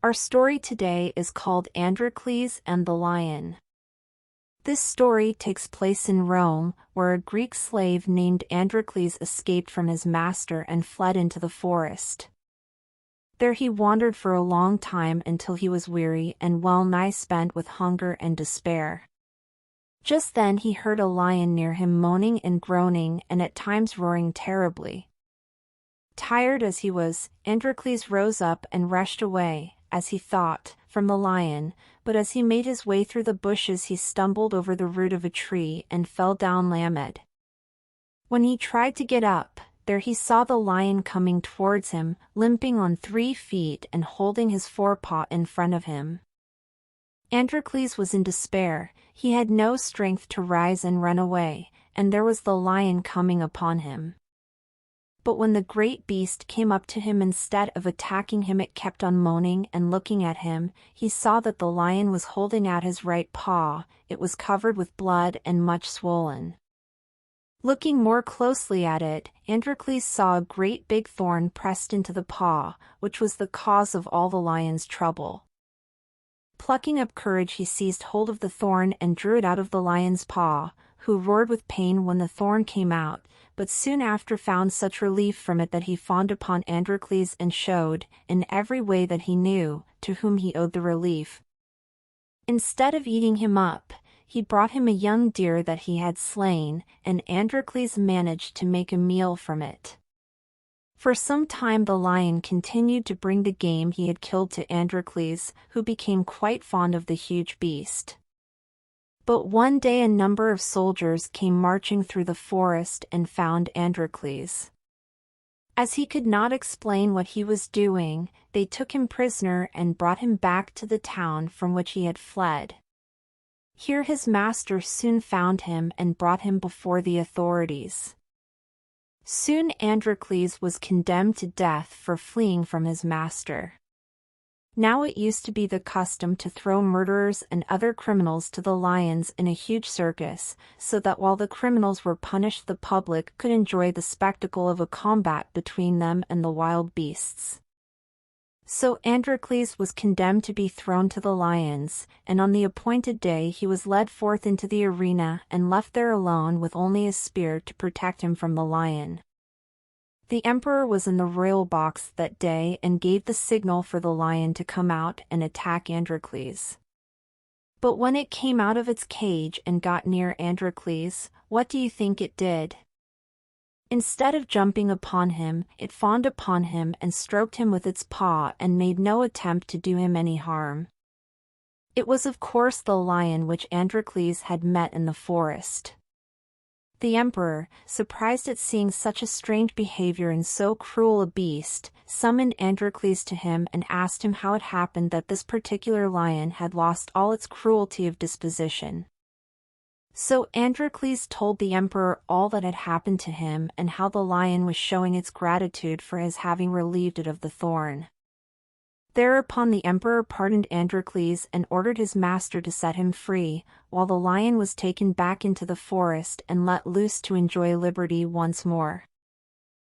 Our story today is called Androcles and the Lion. This story takes place in Rome, where a Greek slave named Androcles escaped from his master and fled into the forest. There he wandered for a long time until he was weary and well-nigh spent with hunger and despair. Just then he heard a lion near him moaning and groaning and at times roaring terribly. Tired as he was, Androcles rose up and rushed away, as he thought, from the lion, but as he made his way through the bushes he stumbled over the root of a tree and fell down lamed. When he tried to get up, there he saw the lion coming towards him, limping on 3 feet and holding his forepaw in front of him. Androcles was in despair, he had no strength to rise and run away, and there was the lion coming upon him. But when the great beast came up to him, instead of attacking him it kept on moaning and looking at him. He saw that the lion was holding out his right paw. It was covered with blood and much swollen. Looking more closely at it, Androcles saw a great big thorn pressed into the paw, which was the cause of all the lion's trouble. Plucking up courage he seized hold of the thorn and drew it out of the lion's paw, who roared with pain when the thorn came out, but soon after found such relief from it that he fawned upon Androcles and showed, in every way that he knew, to whom he owed the relief. Instead of eating him up, he brought him a young deer that he had slain, and Androcles managed to make a meal from it. For some time the lion continued to bring the game he had killed to Androcles, who became quite fond of the huge beast. But one day a number of soldiers came marching through the forest and found Androcles. As he could not explain what he was doing, they took him prisoner and brought him back to the town from which he had fled. Here his master soon found him and brought him before the authorities. Soon Androcles was condemned to death for fleeing from his master. Now it used to be the custom to throw murderers and other criminals to the lions in a huge circus, so that while the criminals were punished the public could enjoy the spectacle of a combat between them and the wild beasts. So Androcles was condemned to be thrown to the lions, and on the appointed day he was led forth into the arena and left there alone with only a spear to protect him from the lion. The emperor was in the royal box that day and gave the signal for the lion to come out and attack Androcles. But when it came out of its cage and got near Androcles, what do you think it did? Instead of jumping upon him, it fawned upon him and stroked him with its paw and made no attempt to do him any harm. It was of course the lion which Androcles had met in the forest. The emperor, surprised at seeing such a strange behavior in so cruel a beast, summoned Androcles to him and asked him how it happened that this particular lion had lost all its cruelty of disposition. So Androcles told the emperor all that had happened to him and how the lion was showing its gratitude for his having relieved it of the thorn. Thereupon the emperor pardoned Androcles and ordered his master to set him free, while the lion was taken back into the forest and let loose to enjoy liberty once more.